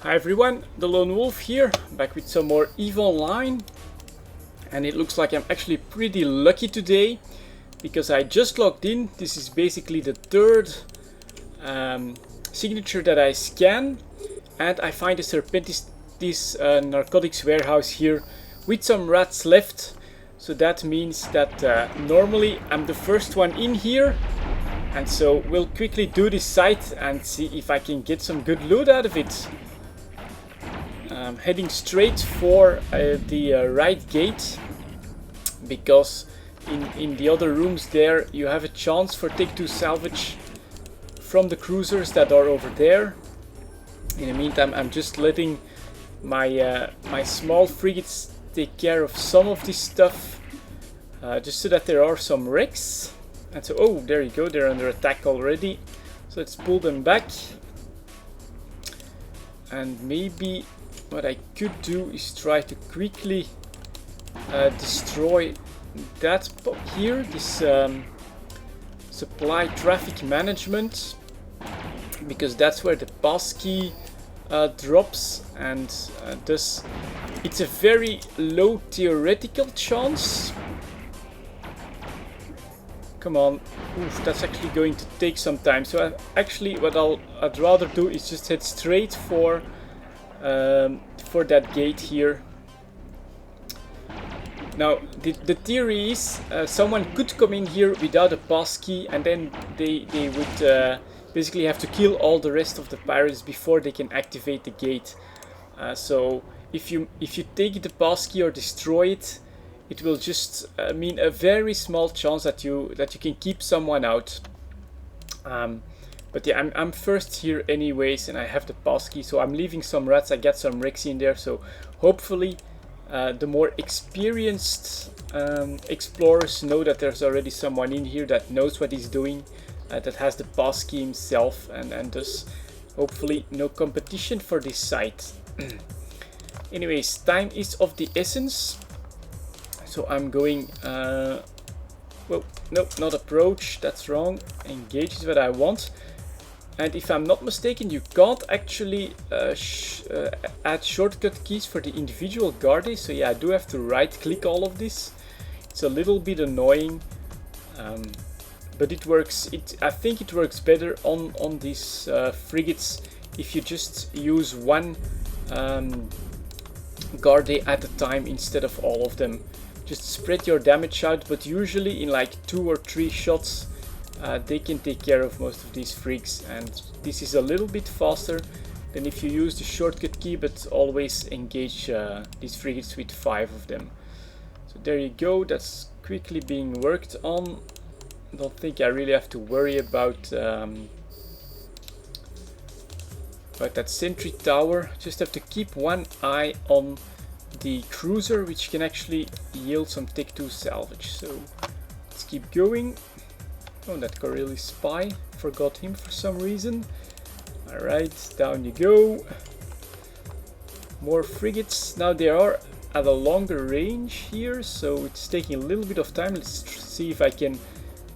Hi everyone, the Lone Wolf here, back with some more EVE Online. And it looks like I'm actually pretty lucky today, because I just logged in. This is basically the third signature that I scan, and I find a Serpentis narcotics warehouse here with some rats left. So that means that normally I'm the first one in here, and so we'll quickly do this site and see if I can get some good loot out of it. Heading straight for the right gate, because in the other rooms there you have a chance for Take-Two salvage from the cruisers that are over there. In the meantime, I'm just letting my my small frigates take care of some of this stuff, just so that there are some wrecks. And so, oh, there you go, they're under attack already. So let's pull them back. And maybe what I could do is try to quickly destroy that here, this supply traffic management, because that's where the passkey drops, and thus it's a very low theoretical chance. Come on. Oof, that's actually going to take some time. So actually what I'd rather do is just head straight for that gate here. Now the theory is someone could come in here without a passkey, and then they would basically have to kill all the rest of the pirates before they can activate the gate. So if you take the passkey or destroy it, it will just mean a very small chance that you can keep someone out. But yeah, I'm first here anyways, and I have the passkey, so I'm leaving some rats. I got some wrecks in there, so hopefully the more experienced explorers know that there's already someone in here that knows what he's doing, that has the passkey himself, and thus hopefully no competition for this site. Anyways, time is of the essence, so I'm going well, no, not approach, that's wrong. Engage is what I want. And if I'm not mistaken, you can't actually add shortcut keys for the individual guardies. So yeah, I do have to right click all of this. It's a little bit annoying, but it works. I think it works better on these frigates if you just use one guardie at a time instead of all of them. Just spread your damage out, but usually in like 2 or 3 shots they can take care of most of these freaks, and this is a little bit faster than if you use the shortcut key, but always engage these frigates with 5 of them. So there you go, that's quickly being worked on. I don't think I really have to worry about that sentry tower. Just have to keep one eye on the cruiser, which can actually yield some Take-Two salvage. So let's keep going. Oh, that Corelli spy, forgot him for some reason. Alright, down you go. More frigates. Now they are at a longer range here, so it's taking a little bit of time. Let's see if I can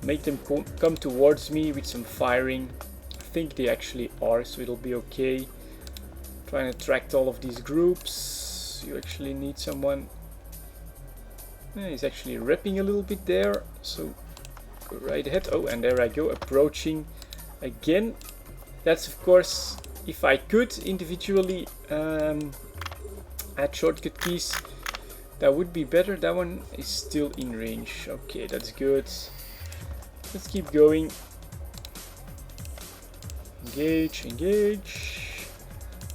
make them come towards me with some firing. I think they actually are, so it'll be okay. Trying to attract all of these groups. You actually need someone. Yeah, he's actually repping a little bit there, so go right ahead. Oh, and there I go, approaching again. That's of course, if I could individually add shortcut keys, that would be better. That one is still in range. Okay, that's good. Let's keep going. Engage, engage.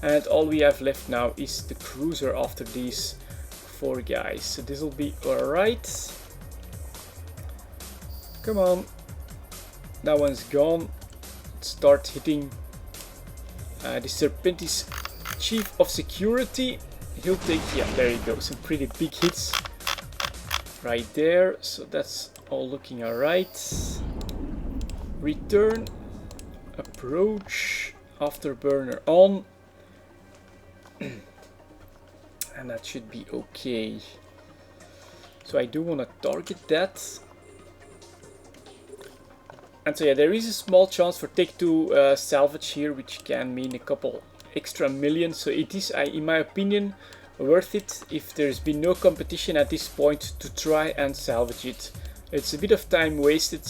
And all we have left now is the cruiser after these 4 guys. So this will be alright. Come on. That one's gone. Let's start hitting the Serpentis Chief of Security. He'll take, yeah, there you go, some pretty big hits right there. So that's all looking alright. Return. Approach. Afterburner on. And that should be okay. So I do want to target that. And so yeah, there is a small chance for Take-Two salvage here, which can mean a couple extra million, so it is, in my opinion, worth it if there's been no competition at this point to try and salvage it. It's a bit of time wasted,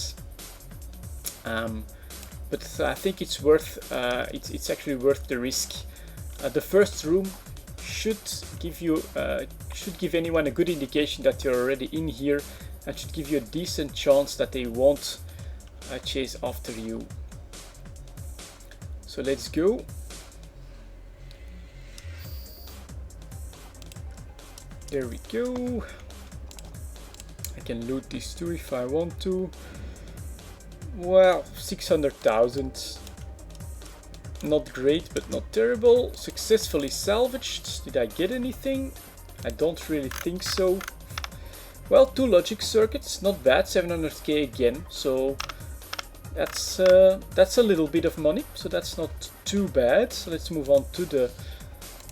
but I think it's worth. It's actually worth the risk. The first room should give anyone a good indication that you're already in here, and should give you a decent chance that they won't chase after you. So let's go. There we go. I can loot these two if I want to. Well, 600,000. Not great, but not terrible. Successfully salvaged. Did I get anything? I don't really think so. Well, 2 logic circuits, not bad. 700k again. So that's a little bit of money. So that's not too bad. So let's move on to the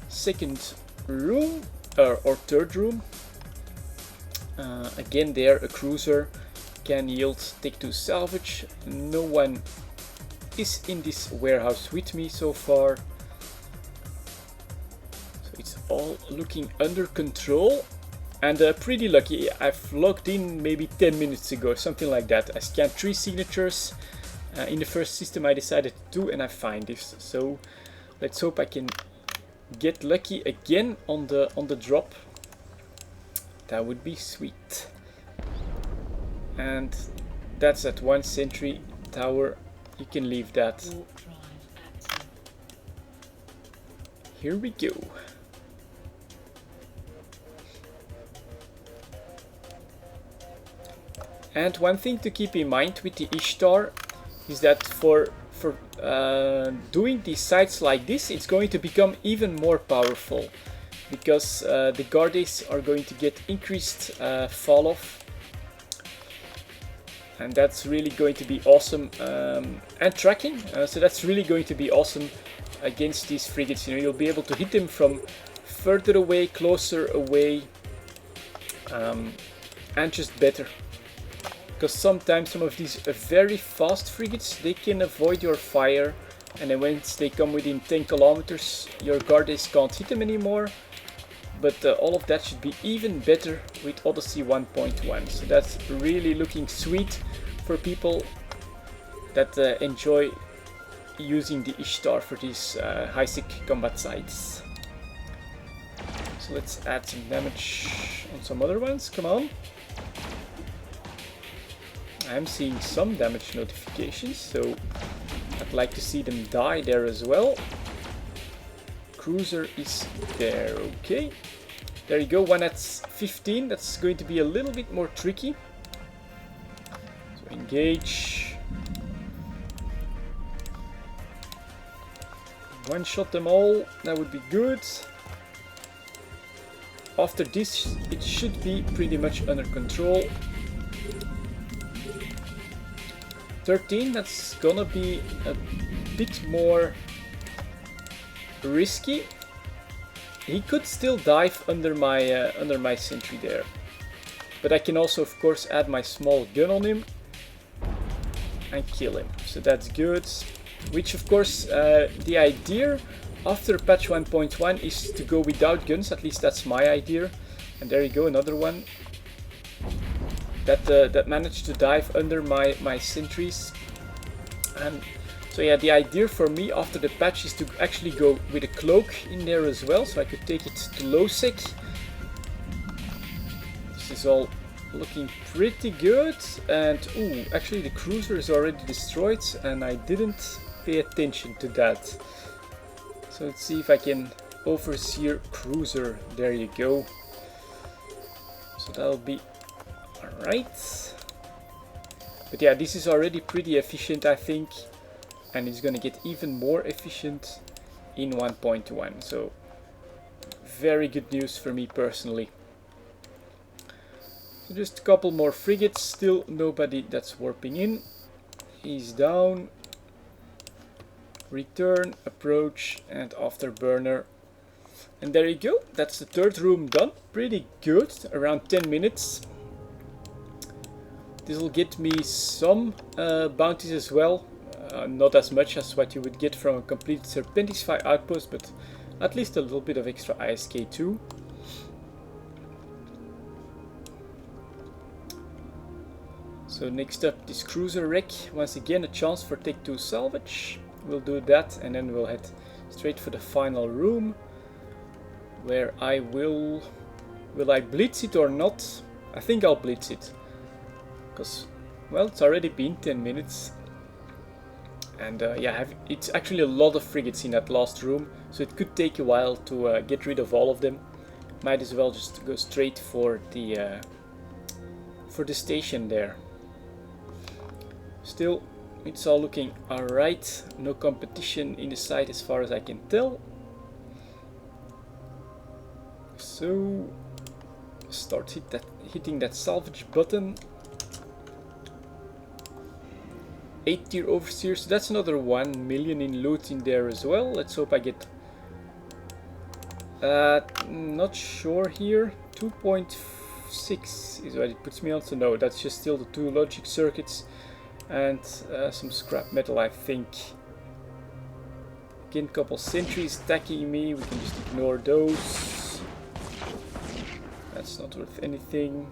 second room or third room. Again, there a cruiser can yield take 2 salvage. No one is in this warehouse with me so far, so it's all looking under control, and pretty lucky. I've logged in maybe 10 minutes ago, something like that. I scanned 3 signatures in the first system I decided to do, and I find this. So let's hope I can get lucky again on the drop. That would be sweet. And that's at 1 sentry tower. You can leave that. Here we go. And one thing to keep in mind with the Ishtar is that for doing these sites like this, it's going to become even more powerful, because the Gardes are going to get increased fall off. And that's really going to be awesome, and tracking, so that's really going to be awesome against these frigates. You know, you'll be able to hit them from further away, closer away, and just better. Because sometimes some of these very fast frigates, they can avoid your fire, and then once they come within 10 kilometers, your Gardes can't hit them anymore. But all of that should be even better with Odyssey 1.1. So that's really looking sweet for people that enjoy using the Ishtar for these high-sec combat sites. So let's add some damage on some other ones. Come on. I'm seeing some damage notifications, so I'd like to see them die there as well. Cruiser is there, okay. There you go, one at 15, that's going to be a little bit more tricky. So engage. One shot them all, that would be good. After this, it should be pretty much under control. 13, that's gonna be a bit more risky. He could still dive under my sentry there, but I can also of course add my small gun on him and kill him, so that's good. Which of course the idea after patch 1.1 is to go without guns, at least that's my idea. And there you go, another one that managed to dive under my sentries. And so yeah, the idea for me after the patch is to actually go with a cloak in there as well, so I could take it to low sec. This is all looking pretty good, and ooh, actually the cruiser is already destroyed and I didn't pay attention to that. So let's see if I can overseer cruiser. There you go. So that'll be alright. But yeah, this is already pretty efficient, I think. And it's gonna get even more efficient in 1.1. So very good news for me personally. So just a couple more frigates, still nobody that's warping in. He's down. Return, approach, and afterburner. And there you go, that's the third room done. Pretty good, around 10 minutes. This will get me some bounties as well. Not as much as what you would get from a complete Serpentify outpost, but at least a little bit of extra ISK too. So next up, this cruiser wreck. Once again, a chance for Tech 2 salvage. We'll do that, and then we'll head straight for the final room, where I will I blitz it or not? I think I'll blitz it, because, well, it's already been 10 minutes. And yeah, it's actually a lot of frigates in that last room, so it could take a while to get rid of all of them. Might as well just go straight for the station there. Still, it's all looking alright. No competition in the site as far as I can tell. So, start hitting that salvage button. 8 tier overseer, so that's another 1 million in loot in there as well. Let's hope I get... not sure here. 2.6 is what it puts me on, so no, that's just still the 2 logic circuits and some scrap metal, I think. Again, couple sentries attacking me, we can just ignore those. That's not worth anything.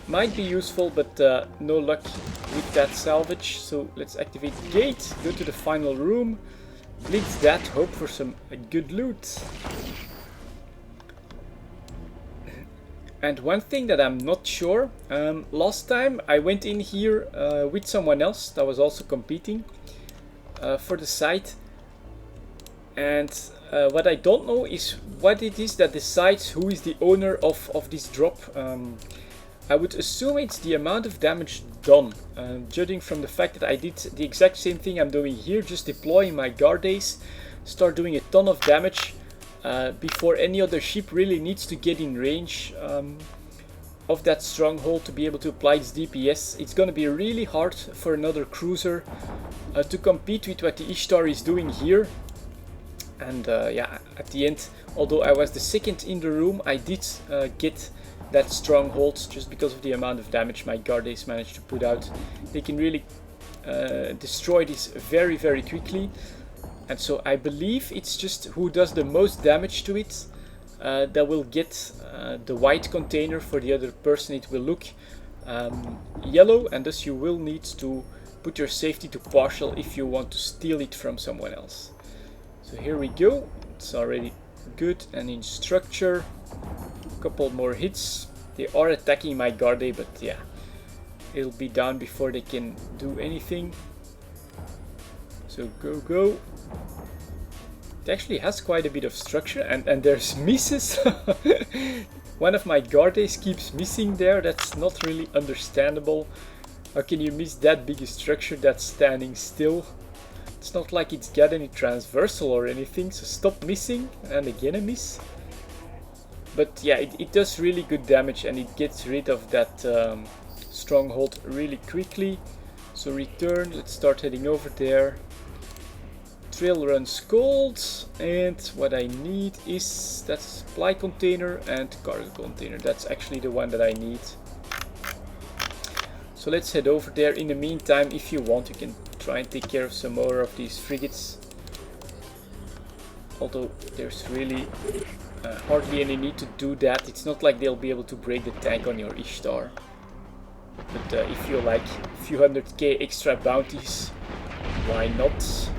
Might be useful, but no luck with that salvage. So let's activate the gate, go to the final room, blitz that, hope for some good loot. And one thing that I'm not sure, last time I went in here with someone else that was also competing for the site. And what I don't know is what it is that decides who is the owner of this drop. I would assume it's the amount of damage done, judging from the fact that I did the exact same thing I'm doing here, just deploying my guard ace, start doing a ton of damage before any other ship really needs to get in range of that stronghold to be able to apply its DPS. It's going to be really hard for another cruiser to compete with what the Ishtar is doing here. And yeah, at the end, although I was the second in the room, I did get that stronghold just because of the amount of damage my guard ace managed to put out. They can really destroy this very, very quickly. And so I believe it's just who does the most damage to it that will get the white container. For the other person it will look yellow, and thus you will need to put your safety to partial if you want to steal it from someone else. So here we go, it's already good and in structure. Couple more hits. They are attacking my guard ace, but yeah, it'll be down before they can do anything. So go. It actually has quite a bit of structure, and there's misses. One of my guard ace keeps missing there. That's not really understandable. How can you miss that big a structure that's standing still? It's not like it's got any transversal or anything, so stop missing. And again a miss. But yeah, it does really good damage, and it gets rid of that stronghold really quickly. So return, let's start heading over there. Trail runs cold, and what I need is that supply container and cargo container. That's actually the one that I need. So let's head over there. In the meantime, if you want, you can try and take care of some more of these frigates. Although there's really hardly any need to do that. It's not like they'll be able to break the tank on your Ishtar. But if you like a few 100k extra bounties, why not?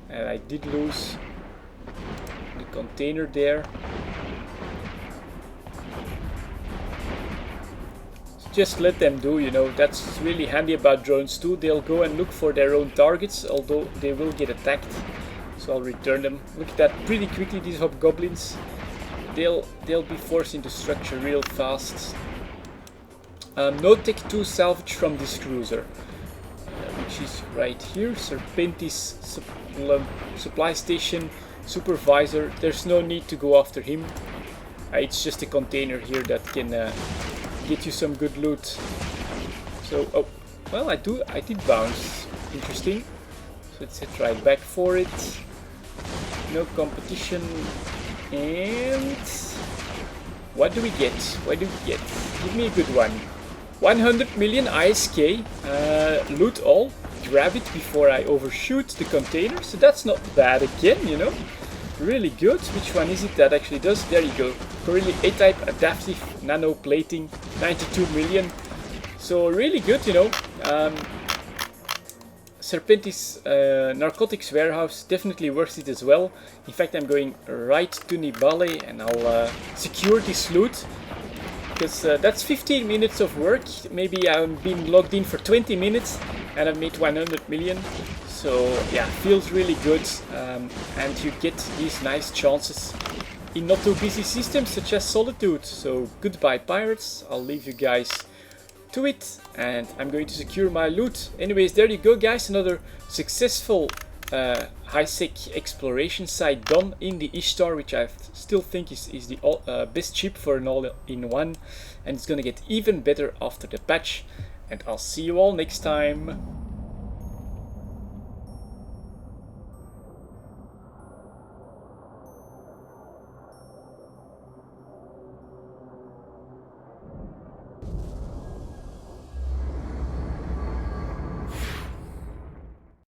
And I did lose the container there. Just let them do, you know, that's really handy about drones too. They'll go and look for their own targets, although they will get attacked. So I'll return them. Look at that, pretty quickly these hobgoblins. They'll be forced into structure real fast. No Tech 2 salvage from this cruiser, which is right here. Serpentis supply station supervisor. There's no need to go after him. It's just a container here that can get you some good loot. So, oh, well, I did bounce. Interesting. So let's head right back for it. No competition. And What do we get? What do we get? Give me a good one. 100 million ISK. Loot all. Grab it before I overshoot the container. So that's not bad again, you know. Really good. Which one is it that actually does? There you go. Corelli A-type adaptive nano plating. 92 million. So really good, you know. Serpentis narcotics warehouse, definitely worth it as well. In fact, I'm going right to Nibale and I'll secure this loot, because that's 15 minutes of work. Maybe I've been logged in for 20 minutes and I've made 100 million. So yeah, feels really good, and you get these nice chances in not too busy systems such as Solitude. So goodbye pirates, I'll leave you guys to it, and I'm going to secure my loot. Anyways, there you go guys, another successful high-sec exploration site done in the Ishtar, which I still think is the best chip for an all-in-one, and it's gonna get even better after the patch. And I'll see you all next time.